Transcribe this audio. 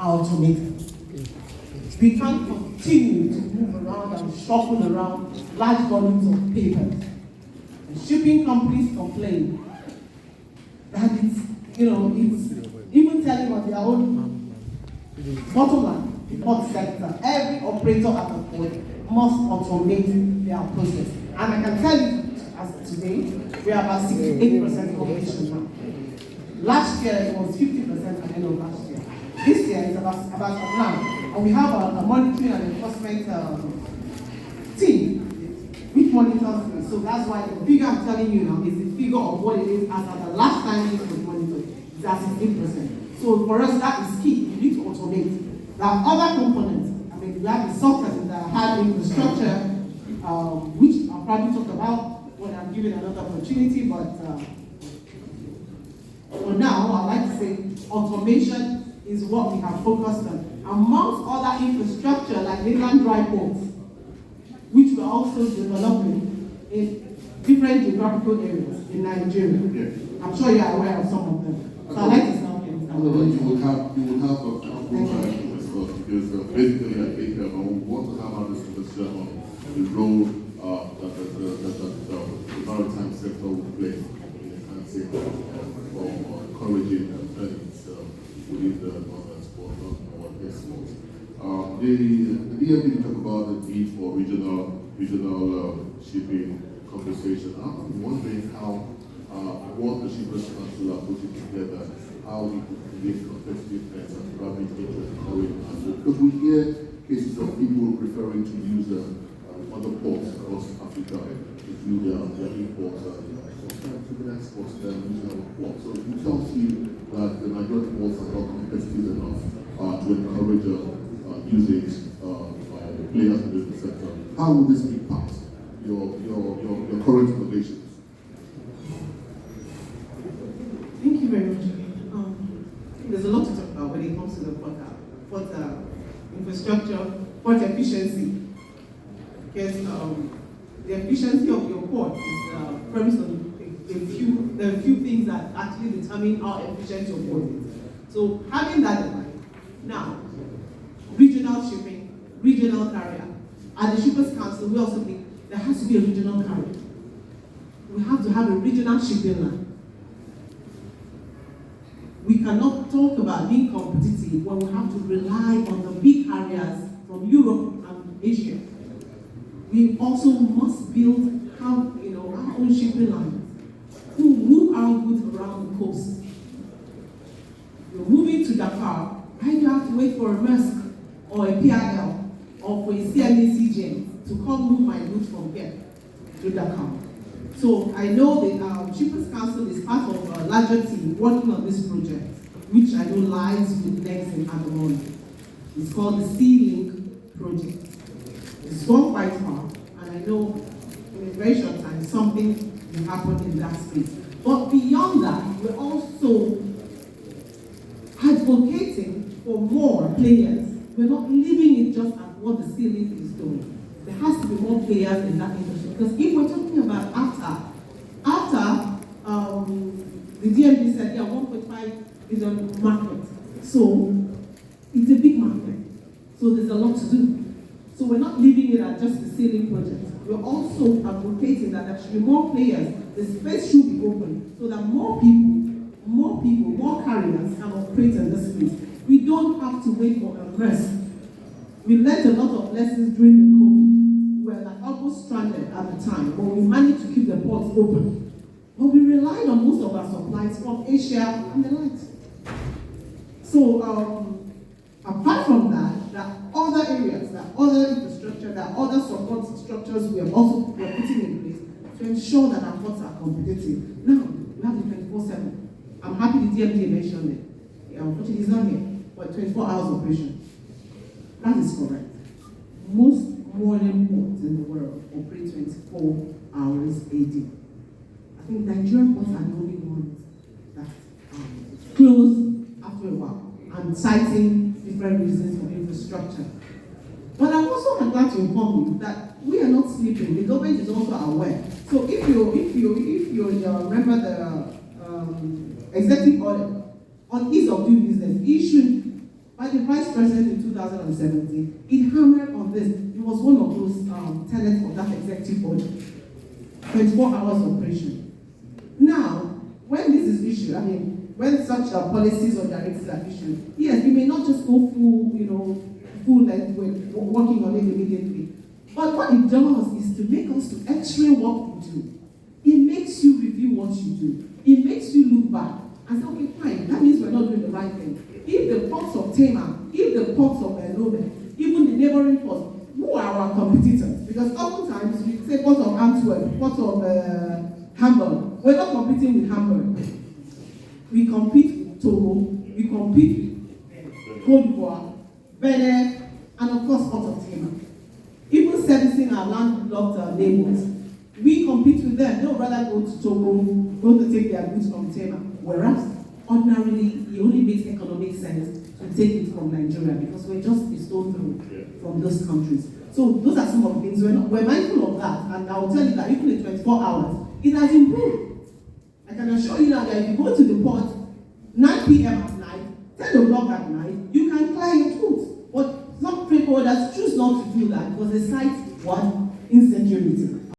automated. We can't continue to move around and shuffle around large volumes of papers. The shipping companies complain that it's even telling on their own bottom line, the port sector, every operator at the port must automate their process. And I can tell you, as today, we are about 68% completion now. Last year it was 50% at the end of last year. This year is about now, and we have a monitoring and enforcement team which monitors this. So that's why the figure I'm telling you now is the figure of what it is as at the last time it was monitored. It's at 16%. So for us that is key. You need to automate. There are other components. I mean, we have the software that have infrastructure, which I'll probably talk about when I'm given another opportunity. But for now, I'd like to say automation is what we have focused on. Amongst other infrastructure like inland dry ports, which we're also developing in different geographical areas in Nigeria. Yeah. I'm sure you are aware of some of them. So I'd like to start here. You will have a couple as well, because basically I think I want to have this conversation on the role that the maritime sector will play in enhancing or encouraging trends within the non-export, non-export. The DMD talk about the need for regional shipping conversation. I'm wondering how what the Shippers Council are putting together, how we could create competitiveness and probably encourage. Because we hear cases of people preferring to use other ports across Africa to do their imports and sometimes even exports them using our ports. So it tells you that the Nigerian ports are not competitive enough to encourage usage by the players within the sector. How will this impact your current innovations? Thank you very much. There's a lot to talk about when it comes to the port infrastructure, port efficiency. Because the efficiency of your port is premised on the few things that actually determine how efficient your port is. So having that in mind, now, regional shipping, regional carrier. At the Shippers Council, we also think there has to be a regional carrier. We have to have a regional shipping line. We cannot talk about being competitive when we have to rely on the big carriers from Europe and Asia. We also must have our own shipping lines who move our goods around the coast. You're moving to Dakar, why do you have to wait for a Maersk or a PRL or for a CMA to come move my goods from here to Dakar? So I know the Shippers Council is part of a larger team working on this project, which I know lies with legs in Adaora Nwonu. It's called the Sea-Link project. It's gone quite far, and I know in a very short time something will happen in that space. But beyond that, we're also advocating for more players. We're not leaving it just at what the Sea-Link is doing. There has to be more players in that industry. Because if we're talking about after the DMD said, 1.5 billion market. So it's a big market. So there's a lot to do. So we're not leaving it at just the Sea-Link project. We're also advocating that there should be more players. The space should be open so that more people, more carriers can operate in this space. We don't have to wait for a rest. We learned a lot of lessons during the COVID. We were like almost stranded at the time, but we managed to keep the ports open. But we relied on most of our supplies from Asia and the likes. So apart from that, there are other areas, there are other infrastructure, there are other support structures we are putting in place to ensure that our ports are competitive. Now, we have the 24/7. I'm happy the DMD mentioned it. Unfortunately, it's not here, but 24 hours operation. That is correct. Most modern ports in the world operate 24 hours a day. I think Nigerian ports are the only ones that close after a while and citing different reasons for infrastructure. But I'm also glad to inform you that we are not sleeping. The government is also aware. So if you remember the executive order on ease of doing business issued by the Vice President in 2017. It hammered on this. It was one of those tenets of that executive body. 24 hours operation. Now, when this is issued, I mean, when such policies or directives are issued, yes, we may not just go full, full length with working on it immediately. But what it does is to make us to x-ray what we do. It makes you review what you do. It makes you look back and say, okay, fine, that means we're not doing the right thing. If the ports of Tema, if the ports of Elobe, even the neighboring ports, who are our competitors? Because oftentimes we say port of Antwerp, port of Hamburg. We're not competing with Hamburg. We compete with Togo, we compete with Cote d'Ivoire, Benin, and of course port of Tema. Even servicing our landlocked neighbors, we compete with them. They would rather go to Togo, go to take their goods from Tema. Whereas, ordinarily, it only makes economic sense to take it from Nigeria because we're just a stone throw from those countries. So those are some of the things we're mindful of that, and I'll tell you that even in 24 hours, it has improved. I can assure you now that if you go to the port 9 p.m. at night, 10 o'clock at night, you can clear your goods. But some freight forwarders choose not to do that because they cite what? Insecurity.